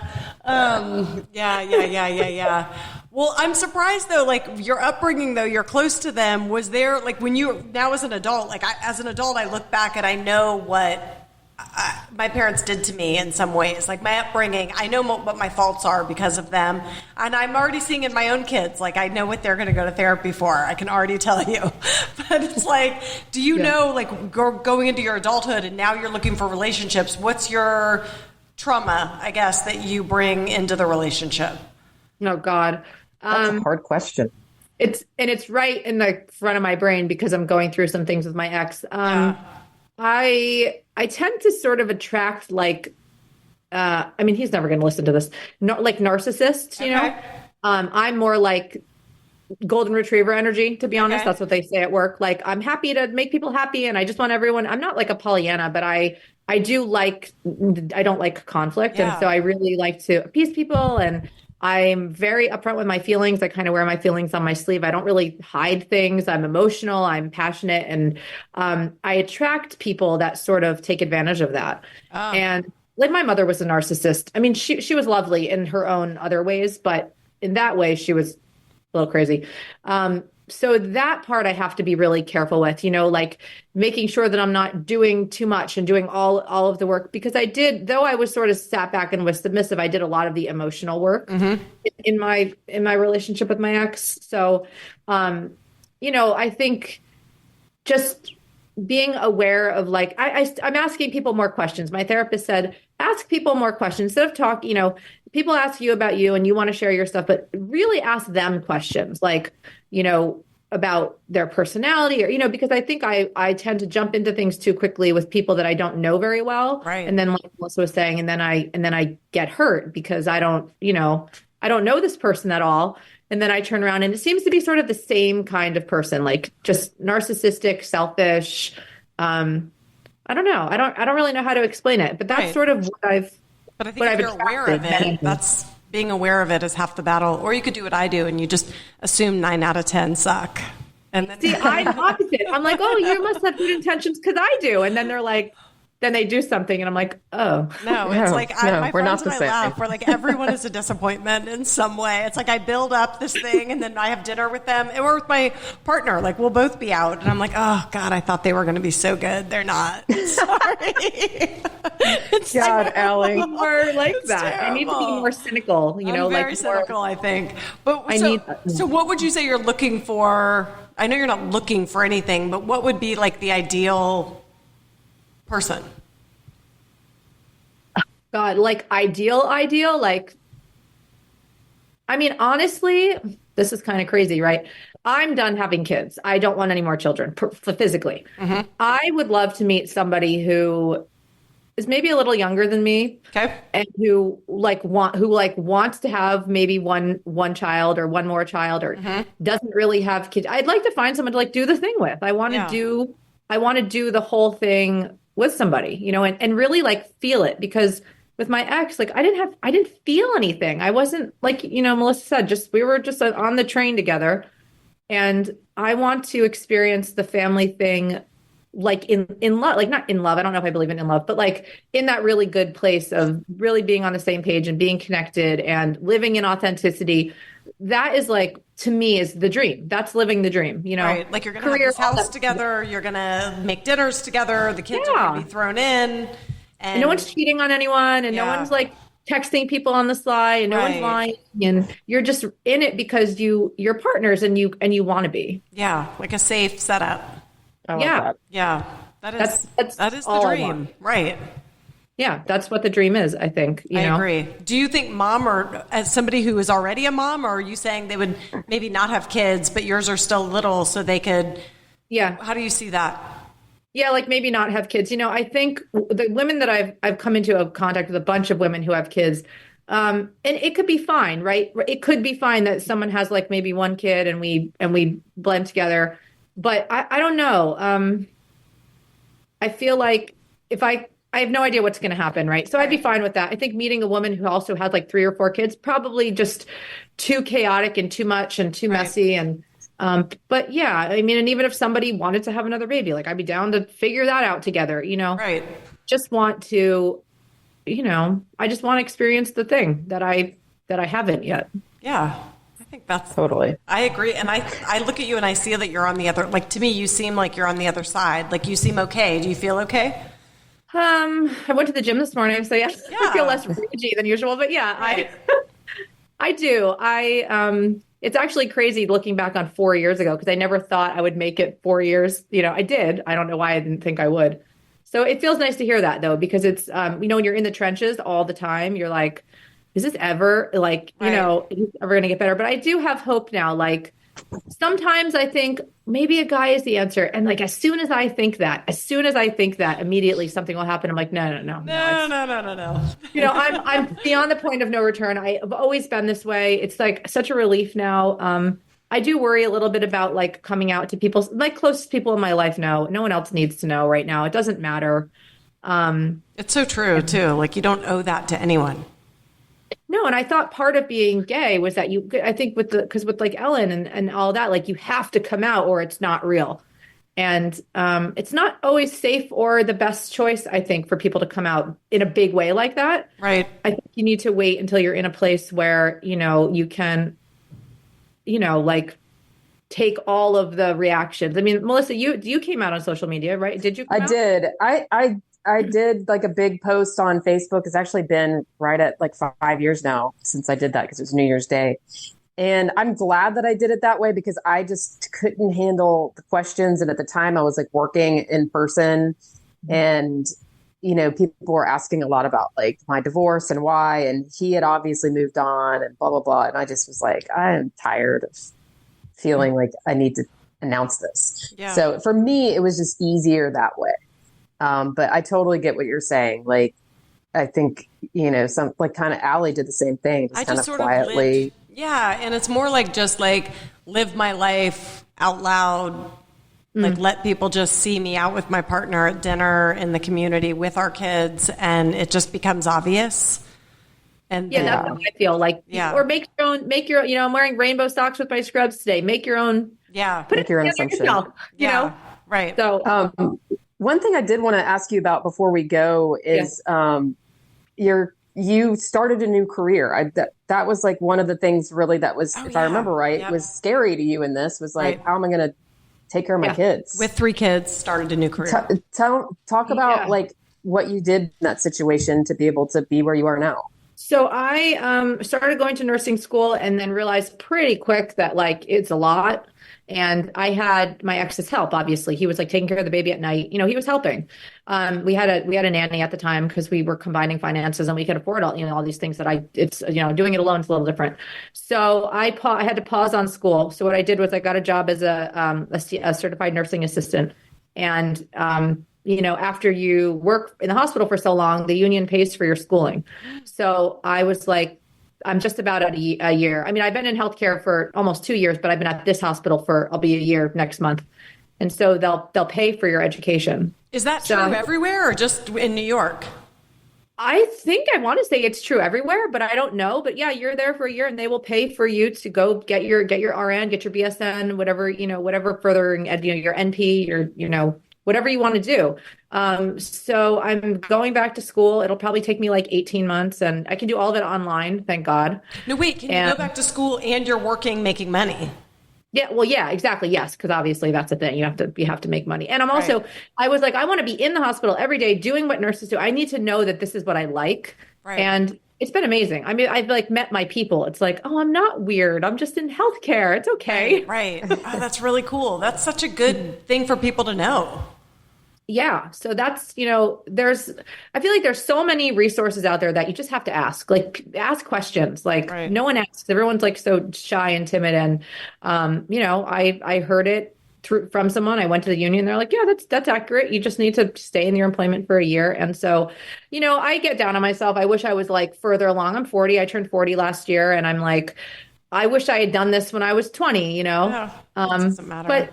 Yeah. Well, I'm surprised though, like your upbringing though, you're close to them. Was there when you now as an adult, as an adult, I look back and I know what my parents did to me in some ways, like my upbringing. I know what my faults are because of them. And I'm already seeing in my own kids, I know what they're going to go to therapy for. I can already tell you. But it's do you know, going into your adulthood and now you're looking for relationships, what's your trauma, I guess, that you bring into the relationship? Oh God. That's a hard question. It's right in the front of my brain because I'm going through some things with my ex. I tend to sort of attract I mean, he's never going to listen to this. Narcissists, I'm more like golden retriever energy, to be honest. That's what they say at work. I'm happy to make people happy and I just want everyone. I'm not like a Pollyanna, but I don't like conflict. Yeah. And so I really like to appease people, and I'm very upfront with my feelings. I kind of wear my feelings on my sleeve. I don't really hide things. I'm emotional. I'm passionate. And I attract people that sort of take advantage of that. Oh. And my mother was a narcissist. I mean, she was lovely in her own other ways, but in that way, she was a little crazy. So that part I have to be really careful with, making sure that I'm not doing too much and doing all of the work, because though I was sort of sat back and was submissive, I did a lot of the emotional work in my relationship with my ex. So, I think just being aware of I'm asking people more questions. My therapist said, ask people more questions instead of talk, people ask you about you and you want to share your stuff, but really ask them questions about their personality or, because I think I tend to jump into things too quickly with people that I don't know very well. Right. And then like Melissa was saying, and then I get hurt because I don't know this person at all. And then I turn around and it seems to be sort of the same kind of person, just narcissistic, selfish. I don't know. I don't really know how to explain it, but that's sort of what I've. But I think if you're aware of it, being aware of it is half the battle. Or you could do what I do and you just assume 9 out of 10 suck. And then See, I'm opposite. I'm like, oh, you must have good intentions because I do. And then they're like, then they do something and I'm like, oh. No, it's like my we're not friends the and I same. laugh. We're like, everyone is a disappointment in some way. It's like I build up this thing and then I have dinner with them or with my partner. Like we'll both be out and I'm like, oh God, I thought they were going to be so good. They're not. Sorry. God, Allie. More like It's that. I need to be terrible. more cynical, I'm very like cynical, I think. But I so, need- so what would you say you're looking for? I know you're not looking for anything, but what would be like the ideal person? God, like ideal, like, I mean, honestly, this is kind of crazy, right? I'm done having kids. I don't want any more children physically. Mm-hmm. I would love to meet somebody who is maybe a little younger than me. Okay. And who wants to have maybe one child or one more child or doesn't really have kids. I'd like to find someone to like do the thing with. I want to do the whole thing with somebody, and really like feel it because with my ex, like I didn't feel anything. I wasn't like, Melissa said, we were just on the train together and I want to experience the family thing like in love, like not in love. I don't know if I believe in love, but like in that really good place of really being on the same page and being connected and living in authenticity. That is like, to me, is the dream. That's living the dream, Right. Like you're going to have this house together. You're going to make dinners together. The kids are going to be thrown in. And no one's cheating on anyone. And no one's like texting people on the sly and no one's lying. And you're just in it because you're partners and you want to be. Yeah. Like a safe setup. I love that. Yeah. That is the dream. Right. Yeah, that's what the dream is, I think. I agree. Do you think mom or as somebody who is already a mom, or are you saying they would maybe not have kids, but yours are still little so they could? Yeah. How do you see that? Yeah, like maybe not have kids. I think the women that I've come into contact with a bunch of women who have kids, and it could be fine, right? It could be fine that someone has like maybe one kid and we blend together. But I don't know. I feel like I have no idea what's going to happen, right? So I'd be fine with that. I think meeting a woman who also had like 3 or 4 kids, probably just too chaotic and too much and too messy. And, but yeah, I mean, and even if somebody wanted to have another baby, like I'd be down to figure that out together, Right. Just want to, I just want to experience the thing that I haven't yet. Yeah. I think that's Totally. I agree. And I look at you and I see that you're on the other, like to me, you seem like you're on the other side. Like you seem okay. Do you feel okay? I went to the gym this morning, so yeah. I feel less ragey than usual, but yeah, Right. I do. It's actually crazy looking back on 4 years ago because I never thought I would make it 4 years. I did. I don't know why I didn't think I would. So it feels nice to hear that though, because it's, when you're in the trenches all the time, you're like, is this ever like, is this ever going to get better? But I do have hope now. Like sometimes I think maybe a guy is the answer. And like, as soon as I think that, immediately something will happen. I'm like, no. I'm beyond the point of no return. I've always been this way. It's like such a relief now. I do worry a little bit about like coming out to people, like closest people in my life know. No one else needs to know right now. It doesn't matter. It's so true too. Like you don't owe that to anyone. No, and I thought part of being gay was that I think with like Ellen and all that, like you have to come out or it's not real. And it's not always safe or the best choice, I think, for people to come out in a big way like that. Right. I think you need to wait until you're in a place where, you can, like take all of the reactions. I mean, Melissa, you came out on social media, right? Did you come I out? did. I did like a big post on Facebook. It's actually been right at like 5 years now since I did that because it was New Year's Day. And I'm glad that I did it that way because I just couldn't handle the questions. And at the time I was like working in person and, people were asking a lot about like my divorce and why, and he had obviously moved on and blah, blah, blah. And I just was like, I am tired of feeling like I need to announce this. Yeah. So for me, it was just easier that way. But I totally get what you're saying. Like, I think, some like kind of Allie did the same thing, just kind of quietly. And it's more like just like live my life out loud. Like let people just see me out with my partner at dinner in the community with our kids, and it just becomes obvious. And yeah, that's how I feel like, or make your, I'm wearing rainbow socks with my scrubs today. Make your own, make your own assumption, you know? Right. So, one thing I did want to ask you about before we go is, you started a new career. That was like one of the things really that was, if I remember right, was scary to you in this was like, how am I going to take care of my kids? With 3 kids, started a new career. Talk about like what you did in that situation to be able to be where you are now. So I started going to nursing school and then realized pretty quick that like it's a lot. And I had my ex's help, obviously. He was like taking care of the baby at night. He was helping. We had a nanny at the time because we were combining finances and we could afford all these things that doing it alone is a little different. So I had to pause on school. So what I did was I got a job as a certified nursing assistant. And, after you work in the hospital for so long, the union pays for your schooling. So I was like, I'm just about at a year. I mean, I've been in healthcare for almost 2 years, but I've been at this hospital I'll be a year next month. And so they'll pay for your education. Is that true everywhere or just in New York? I think I want to say it's true everywhere, but I don't know. But yeah, you're there for a year and they will pay for you to go get your RN, get your BSN, whatever furthering, your NP, your, whatever you want to do. So I'm going back to school. It'll probably take me like 18 months and I can do all of it online. Thank God. No, wait, can you go back to school and you're working, making money? Yeah, well, yeah, exactly. Yes. Cause obviously that's the thing. You have to make money. And I'm also, I was like, I want to be in the hospital every day doing what nurses do. I need to know that this is what I like. Right. And it's been amazing. I mean, I've like met my people. It's like, oh, I'm not weird. I'm just in healthcare. It's okay. Right. Oh, that's really cool. That's such a good thing for people to know. Yeah. So that's, I feel like there's so many resources out there that you just have to ask, ask questions. Like no one asks. Everyone's like so shy and timid. And, I heard it from someone. I went to the union. They're like, yeah, that's accurate. You just need to stay in your employment for a year. And so, I get down on myself. I wish I was like further along. I'm 40. I turned 40 last year. And I'm like, I wish I had done this when I was 20, Yeah, doesn't matter.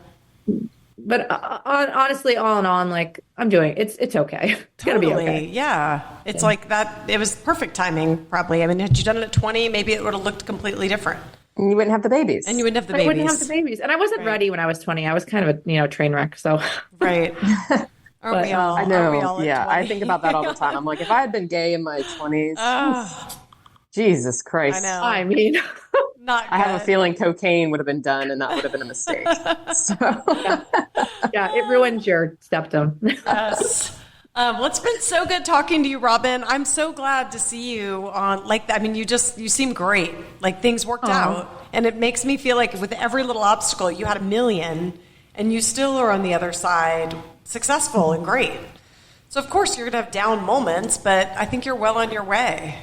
But honestly, all in all, like I'm doing it's okay. It's gonna be okay. Yeah. It's like that. It was perfect timing, probably. I mean, had you done it at 20, maybe it would have looked completely different. And you wouldn't have the babies. I wouldn't have the babies. And I wasn't ready when I was 20. I was kind of a train wreck. So right. Aren't we all? I know. We all yeah, I think about that all the time. I'm like, if I had been gay in my 20s, Jesus Christ. I know. I mean. I have a feeling cocaine would have been done and that would have been a mistake. So. Yeah, it ruins your septum. Yes. Well, it's been so good talking to you, Robin. I'm so glad to see you on like that. I mean, you seem great. Like things worked out. And it makes me feel like with every little obstacle, you had 1 million and you still are on the other side successful and great. So of course you're going to have down moments, but I think you're well on your way.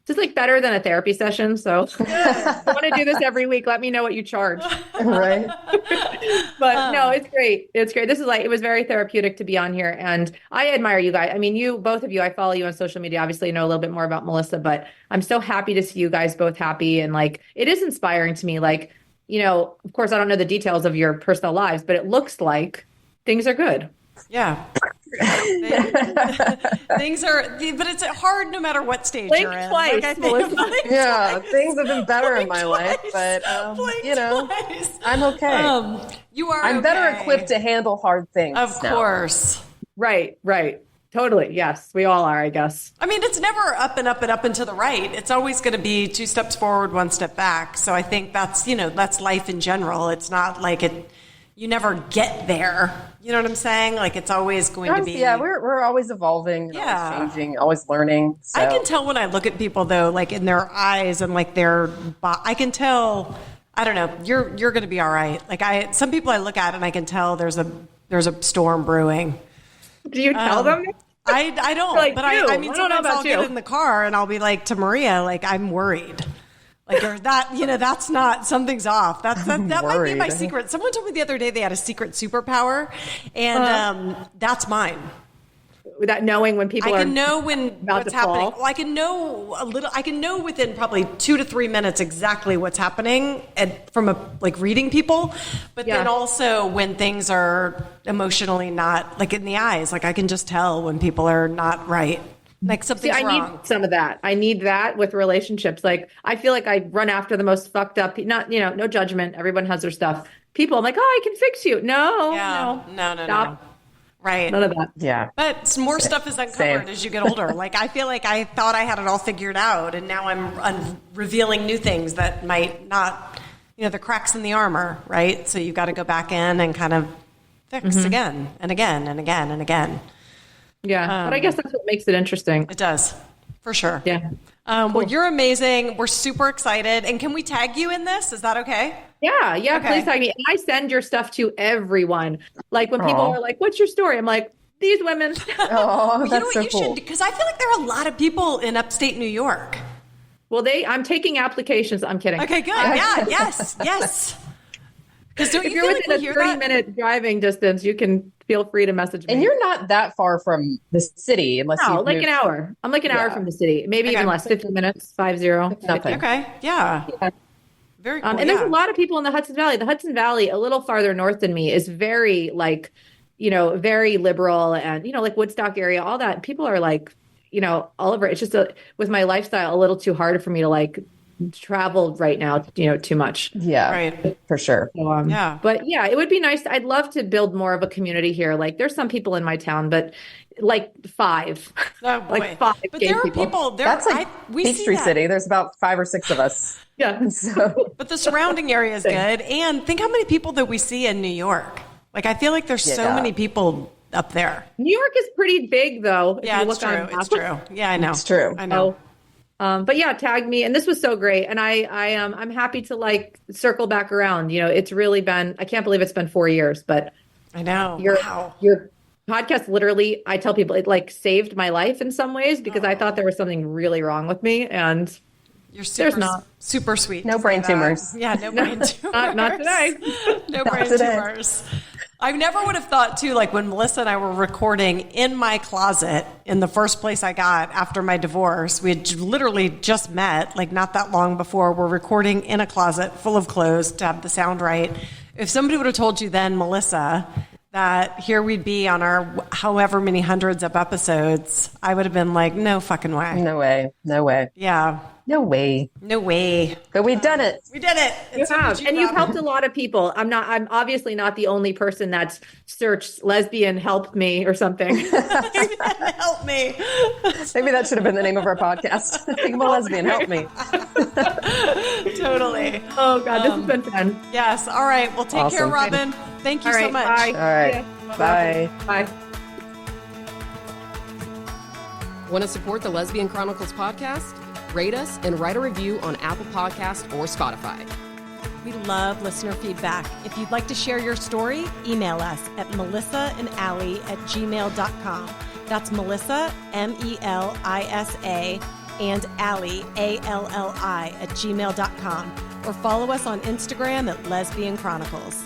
It's like better than a therapy session. So if you want to do this every week, let me know what you charge. Right. But no, it's great. It's great. It was very therapeutic to be on here. And I admire you guys. I mean, both of you, I follow you on social media, obviously know a little bit more about Melissa, but I'm so happy to see you guys both happy. And like, it is inspiring to me. Like, of course I don't know the details of your personal lives, but it looks like things are good. Yeah. Things are, but it's hard no matter what stage you're in. Twice, things have been better in my life, but I'm okay. You are. I'm better equipped to handle hard things. Of course. Right. Totally. Yes, we all are, I guess. I mean, it's never up and up and up and to the right. It's always going to be 2 steps forward, 1 step back. So I think that's life in general. It's not like you never get there. You know what I'm saying? Like it's always going to be. Yeah, we're always evolving, always changing, always learning. So. I can tell when I look at people though, like in their eyes and like I can tell. I don't know. You're going to be all right. Like some people I look at and I can tell there's a storm brewing. Do you tell them? I don't. Like, but I mean, sometimes I'll get in the car and I'll be like to Maria, like I'm worried. Like, or that, that's not, something's off. That might be my secret. Someone told me the other day they had a secret superpower, and that's mine. Without knowing when people I can know when what's happening. Well, I can know I can know within probably 2 to 3 minutes exactly what's happening from reading people. But then also when things are emotionally not, like in the eyes, like I can just tell when people are not right. Like something's I wrong. need some of that. I need that with relationships. Like I feel like I run after the most fucked up, not, no judgment. Everyone has their stuff. People, I'm like, oh, I can fix you. No. Stop. Right. None of that. Yeah. But some more stuff is uncovered as you get older. Like, I feel like I thought I had it all figured out, and now I'm revealing new things that might not, the cracks in the armor, right? So you've got to go back in and kind of fix again and again and again and again. Yeah. But I guess that's what makes it interesting. It does, for sure. Yeah. Cool. Well, you're amazing. We're super excited. And can we tag you in this? Is that okay? Yeah. Okay. Please tag me. And I send your stuff to everyone. Like when people are like, what's your story? I'm like, these women. Oh, that's so you cool. because I feel like there are a lot of people in upstate New York. Well, I'm taking applications. I'm kidding. Okay, good. Yeah, yes. Because don't If you you're feel like within we a hear 30-minute driving distance, you can feel free to message me. And you're not that far from the city, unless you like an hour. I'm like an hour from the city, maybe even less. 50 minutes, 50. Nothing. Okay, yeah. Very cool. And there's a lot of people in the Hudson Valley. The Hudson Valley, a little farther north than me, is very very liberal, and like Woodstock area, all that. People are like, all over. It's just with my lifestyle, a little too hard for me to like travel right now, too much. Yeah, right, for sure. So, yeah, but yeah, it would be nice. I'd love to build more of a community here. Like, there's some people in my town, but like 5, like 5. But there are people. That's like Peachtree City. There's about 5 or 6 of us. Yeah. So, but the surrounding area is good, and think how many people that we see in New York. Like, I feel like there's so many people up there. New York is pretty big, though. Yeah, it's true. It's true. Yeah, I know. It's true. I know. But yeah, tag me. And this was so great. And I'm happy to like circle back around. It's really been, I can't believe it's been 4 years, but I know. Your podcast, literally, I tell people it like saved my life in some ways, because I thought there was something really wrong with me. And you're super, not. Super sweet. No brain tumors. Yeah, no brain tumors. Not today. No brain tumors. I never would have thought, too, like when Melissa and I were recording in my closet in the first place I got after my divorce. We had literally just met, like not that long before. We're recording in a closet full of clothes to have the sound right. If somebody would have told you then, Melissa, that here we'd be on our however many hundreds of episodes, I would have been like, no fucking way. No way. No way. Yeah. No way. No way. But we've done it. We did it. You have. And you've helped a lot of people. I'm obviously not the only person that's searched lesbian help me or something. Help me. Maybe that should have been the name of our podcast. Think of a lesbian, help me. Totally. Oh God, this has been fun. Yes. All right. Well, take care, Robin. Thank you so much. Bye. All right. Yeah. Bye. Bye. Want to support the Lesbian Chronicles podcast? Rate us and write a review on Apple Podcasts or Spotify. We love listener feedback. If you'd like to share your story, email us at melissaandallie@gmail.com. That's Melissa, MELISA, and Allie, ALLI, @gmail.com. Or follow us on Instagram at Lesbian Chronicles.